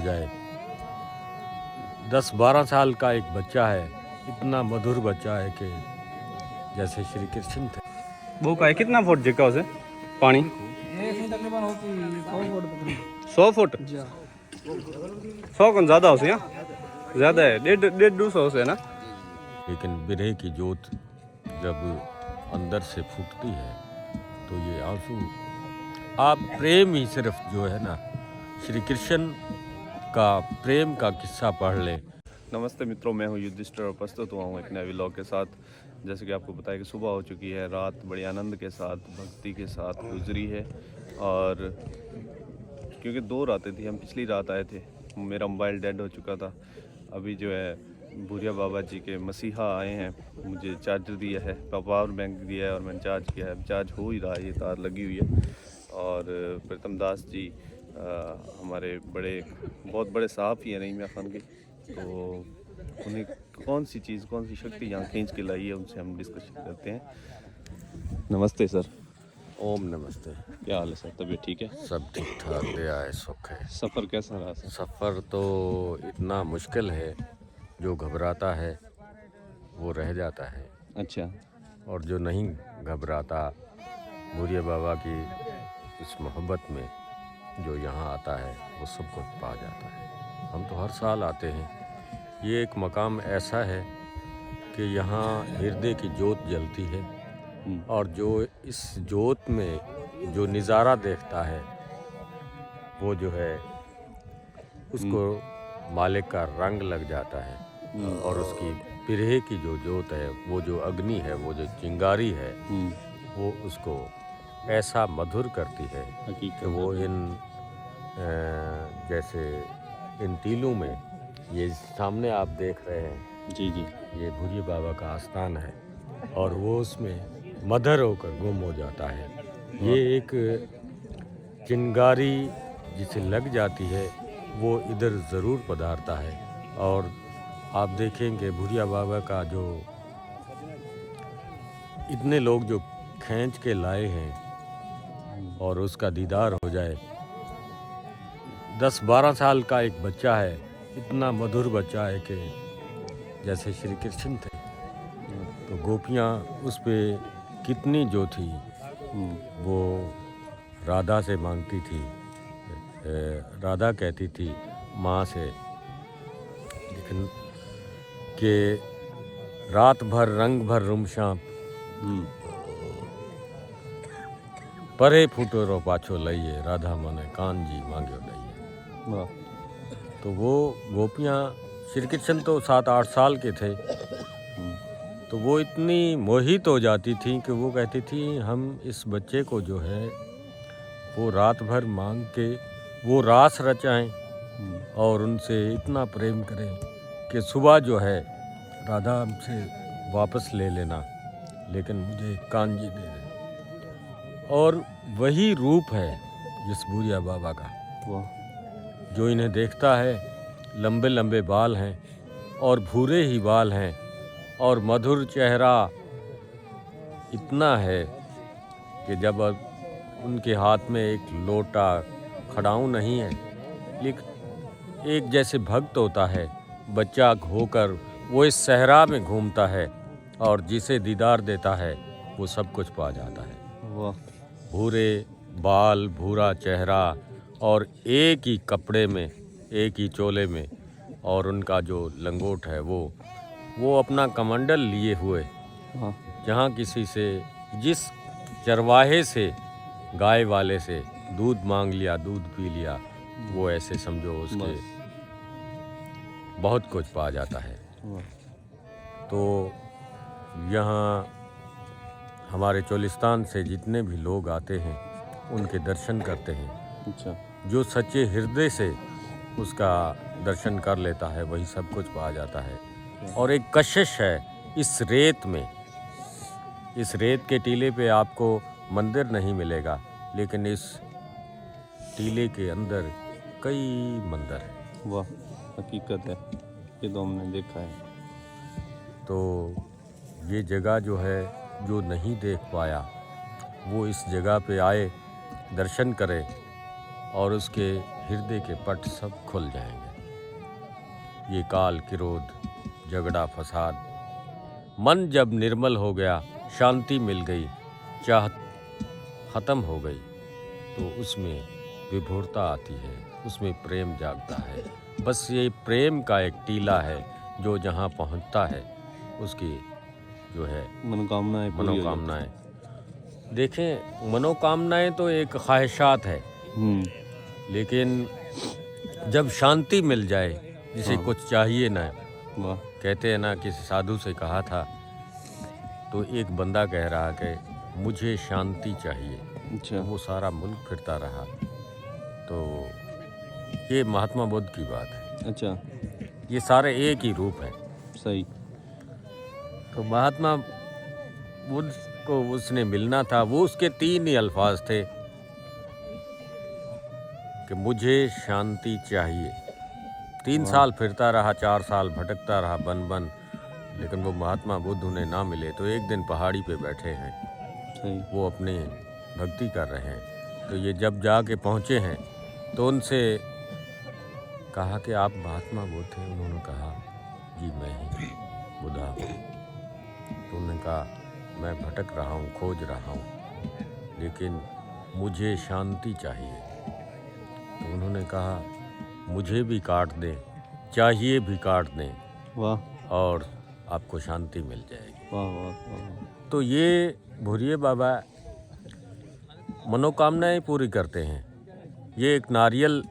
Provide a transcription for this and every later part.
जाए। 10-12 साल का एक बच्चा है, इतना मधुर बच्चा है कि जैसे श्री कृष्ण थे। वो का है कितना फुट जिका उसे पानी? तकरीबन होती 100 फुट तकरीबन। 100 फुट? 100 कौन ज़्यादा हो या ज़्यादा है? 150-200 से ना। लेकिन बिरहे की जोत जब अंदर से फूटती है तो ये आंसू, आप प्रेम ही सिर्फ जो है ना, श्री कृष्ण का प्रेम का किस्सा पढ़ लें। नमस्ते मित्रों, मैं हूँ युधिष्ठिर और प्रस्तुत हुआ हूँ एक नए व्लॉग के साथ। जैसे कि आपको बताया कि सुबह हो चुकी है, रात बड़ी आनंद के साथ, भक्ति के साथ गुजरी है। और क्योंकि 2 रातें थी, हम पिछली रात आए थे, मेरा मोबाइल डेड हो चुका था। अभी जो है भूरिया बाबा जी के मसीहा आए हैं, मुझे चार्जर दिया है, पावर बैंक दिया है और मैंने चार्ज किया है। चार्ज हो ही रहा है, ये तार लगी हुई है। और प्रीतम दास जी हमारे बहुत बड़े सहाफ़ी हैं रहीमिया खान के, तो उन्हें कौन सी चीज़, कौन सी शक्ति यहाँ खींच के लाई है, उनसे हम डिस्कशन करते हैं। नमस्ते सर। ओम नमस्ते। क्या हाल है सर? तबीयत ठीक है? सब ठीक ठाक, दया है, सुख है। सफ़र कैसा रहा सर? सफ़र तो इतना मुश्किल है, जो घबराता है वो रह जाता है, अच्छा। और जो नहीं घबराता भूरिया बाबा की इस मोहब्बत में जो यहाँ आता है वो सब कुछ पा जाता है। हम तो हर साल आते हैं। ये एक मकाम ऐसा है कि यहाँ हृदय की जोत जलती है, और जो इस जोत में जो नज़ारा देखता है वो जो है उसको मालिक का रंग लग जाता है। और उसकी बिरहे की जो जोत है, वो जो अग्नि है, वो जो चिंगारी है, वो उसको ऐसा मधुर करती है कि वो जैसे इन टीलों में, ये सामने आप देख रहे हैं जी जी, ये भूरिया बाबा का आस्थान है, और वो उसमें मधुर होकर गुम हो जाता है। ये एक चिंगारी जिसे लग जाती है वो इधर ज़रूर पधारता है। और आप देखेंगे भूरिया बाबा का जो इतने लोग जो खींच के लाए हैं और उसका दीदार हो जाए। 10-12 साल का एक बच्चा है, इतना मधुर बच्चा है कि जैसे श्री कृष्ण थे। तो गोपियाँ उस पे कितनी जो थी वो राधा से मांगती थी। राधा कहती थी माँ से, लेकिन कि रात भर रंग भर रुमशां परे फूटो रो पाछो लइए, राधा मने कान जी मांग्यो लइए। तो वो गोपियाँ, श्री कृष्ण तो 7-8 साल के थे, तो वो इतनी मोहित हो जाती थी कि वो कहती थी हम इस बच्चे को जो है वो रात भर मांग के वो रास रचाएं और उनसे इतना प्रेम करें कि सुबह जो है राधा हमसे वापस ले लेना, लेकिन मुझे कान जी दे दे। और वही रूप है इस भूरिया बाबा का। जो इन्हें देखता है, लंबे लंबे बाल हैं और भूरे ही बाल हैं, और मधुर चेहरा इतना है कि जब उनके हाथ में एक लोटा खड़ाऊं नहीं है, लेकिन एक जैसे भक्त होता है, बच्चा होकर वो इस सहरा में घूमता है और जिसे दीदार देता है वो सब कुछ पा जाता है। वाह। भूरे बाल, भूरा चेहरा, और एक ही कपड़े में, एक ही चोले में, और उनका जो लंगोट है वो अपना कमंडल लिए हुए, जहाँ किसी से, जिस चरवाहे से, गाय वाले से दूध मांग लिया, दूध पी लिया, वो ऐसे समझो उसके बहुत कुछ पा जाता है। तो यहाँ हमारे चोलिस्तान से जितने भी लोग आते हैं उनके दर्शन करते हैं। अच्छा। जो सच्चे हृदय से उसका दर्शन कर लेता है वही सब कुछ पा जाता है। और एक कशिश है इस रेत में, इस रेत के टीले पे आपको मंदिर नहीं मिलेगा, लेकिन इस टीले के अंदर कई मंदिर हैं। वाह, हकीकत है, ये तो हमने देखा है। तो ये जगह जो है, जो नहीं देख पाया वो इस जगह पे आए, दर्शन करे और उसके हृदय के पट सब खुल जाएंगे। ये काल क्रोध झगड़ा फसाद, मन जब निर्मल हो गया, शांति मिल गई, चाहत खत्म हो गई, तो उसमें विभोरता आती है, उसमें प्रेम जागता है। बस ये प्रेम का एक टीला है जो जहाँ पहुँचता है उसकी जो है मनोकामनाएं। देखें, मनोकामनाएं तो एक ख्वाहिशात है, लेकिन जब शांति मिल जाए, जिसे कुछ चाहिए ना, कहते हैं ना, किसी साधु से कहा था तो एक बंदा कह रहा कि मुझे शांति चाहिए। अच्छा। तो वो सारा मुल्क फिरता रहा। तो ये महात्मा बुद्ध की बात है। अच्छा, ये सारे एक ही रूप है। सही। तो महात्मा बुद्ध को उसने मिलना था, वो उसके 3 ही अल्फाज थे कि मुझे शांति चाहिए। 3 साल फिरता रहा, 4 साल भटकता रहा बन, लेकिन वो महात्मा बुद्ध उन्हें ना मिले। तो एक दिन पहाड़ी पे बैठे हैं, सही। वो अपनी भक्ति कर रहे हैं। तो ये जब जाके पहुँचे हैं तो उनसे कहा कि आप महात्मा बुद्ध हैं? उन्होंने कहा जी मैं ही बुद्धा हूँ। तो उन्होंने कहा मैं भटक रहा हूँ, खोज रहा हूँ, लेकिन मुझे शांति चाहिए। तो उन्होंने कहा मुझे भी काट दें, चाहिए भी काट दें, वाह, और आपको शांति मिल जाएगी। वाह वाह वाह। तो ये भूरिये बाबा मनोकामनाएं पूरी करते हैं। ये एक नारियल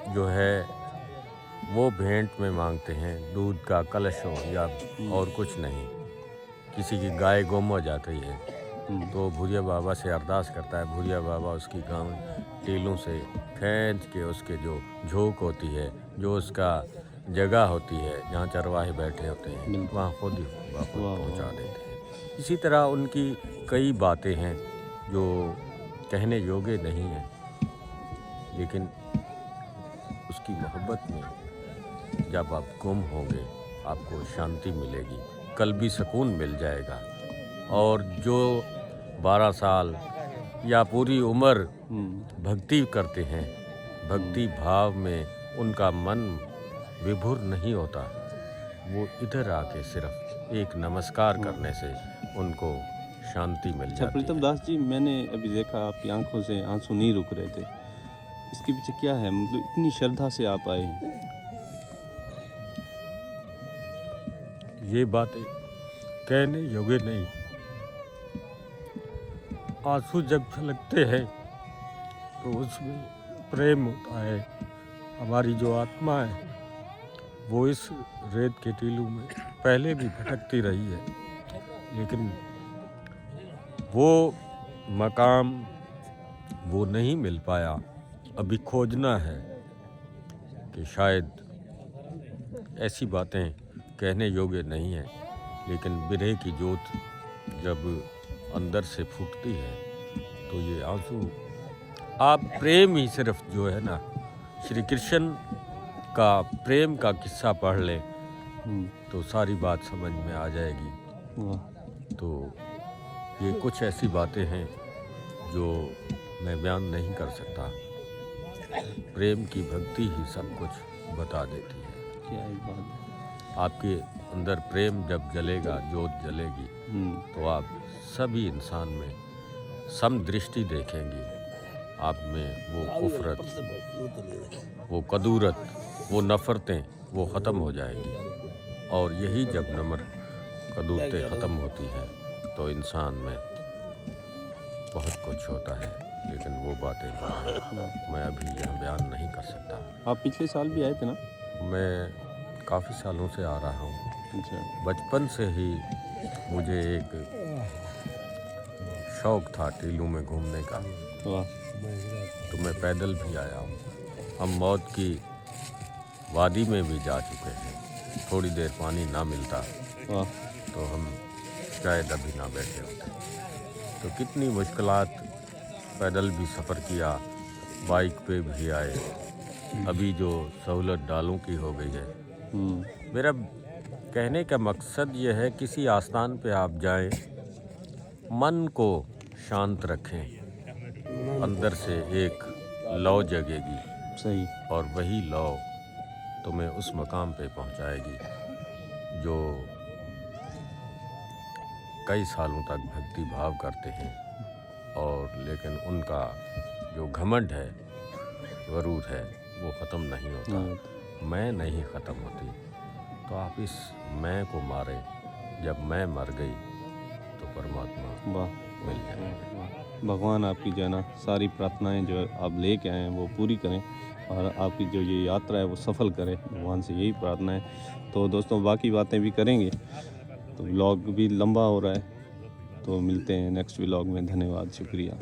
जो है वो भेंट में मांगते हैं, दूध का कलश हो या और कुछ नहीं। किसी की गाय गुम हो जाती है तो भूरिया बाबा से अरदास करता है, भूरिया बाबा उसकी गांव टीलों से खींच के उसके जो झोंक होती है, जो उसका जगह होती है जहाँ चरवाहे बैठे होते हैं, वहाँ खुद ही वापस पहुँचा देते हैं। इसी तरह उनकी कई बातें हैं जो कहने योग्य नहीं है, लेकिन उसकी मोहब्बत में जब आप गुम होंगे आपको शांति मिलेगी, कल्बी सुकून मिल जाएगा। और जो 12 साल या पूरी उम्र भक्ति करते हैं, भक्ति भाव में उनका मन विभोर नहीं होता, वो इधर आके सिर्फ एक नमस्कार करने से उनको शांति मिल जाती है। प्रीतम दास जी, मैंने अभी देखा आपकी आंखों से आंसू नहीं रुक रहे थे, इसके पीछे क्या है? मतलब इतनी श्रद्धा से आप आए हैं। ये बातें कहने योग्य नहीं। आंसू जब छलकते हैं तो उसमें प्रेम होता है। हमारी जो आत्मा है वो इस रेत के टीलों में पहले भी भटकती रही है, लेकिन वो मकाम वो नहीं मिल पाया। अभी खोजना है कि शायद ऐसी बातें कहने योग्य नहीं है, लेकिन बिरह की जोत जब अंदर से फूटती है तो ये आंसू, आप प्रेम ही सिर्फ जो है ना, श्री कृष्ण का प्रेम का किस्सा पढ़ लें तो सारी बात समझ में आ जाएगी। तो ये कुछ ऐसी बातें हैं जो मैं बयान नहीं कर सकता। प्रेम की भक्ति ही सब कुछ बता देती है। क्या एक बात है। आपके अंदर प्रेम जब जलेगा, जोत जलेगी, तो आप सभी इंसान में समदृष्टि देखेंगे। आप में वो कुफरत, वो कदूरत, वो नफ़रतें वो ख़त्म हो जाएंगी। और यही जब नमर कदूरतें ख़त्म होती हैं तो इंसान में बहुत कुछ होता है, लेकिन वो बातें मैं अभी यहाँ बयान नहीं कर सकता। आप पिछले साल भी आए थे ना? मैं काफ़ी सालों से आ रहा हूँ। अच्छा। बचपन से ही मुझे एक शौक़ था टीलों में घूमने का। वाह। तो मैं पैदल भी आया हूँ। हम मौत की वादी में भी जा चुके हैं। थोड़ी देर पानी ना मिलता तो हम शायद अभी ना बैठे होते। तो कितनी मुश्किलात, पैदल भी सफ़र किया, बाइक पे भी आए। अभी जो सहूलत डालों की हो गई है। मेरा कहने का मकसद ये है, किसी आस्थान पे आप जाएं, मन को शांत रखें, अंदर से एक लौ जगेगी सही। और वही लौ तुम्हें उस मकाम पे पहुंचाएगी जो कई सालों तक भक्ति भाव करते हैं और लेकिन उनका जो घमंड है, गरूर है, वो ख़त्म नहीं होता। मैं नहीं ख़त्म होती, तो आप इस मैं को मारे। जब मैं मर गई तो परमात्मा वाह, मिल जाएंगे। भगवान आपकी जो है ना सारी प्रार्थनाएं जो आप लेके आए हैं वो पूरी करें और आपकी जो ये यात्रा है वो सफल करें, भगवान से यही प्रार्थना है। तो दोस्तों बाकी बातें भी करेंगे, तो व्लॉग भी लंबा हो रहा है, तो मिलते हैं नेक्स्ट व्लॉग में। धन्यवाद, शुक्रिया।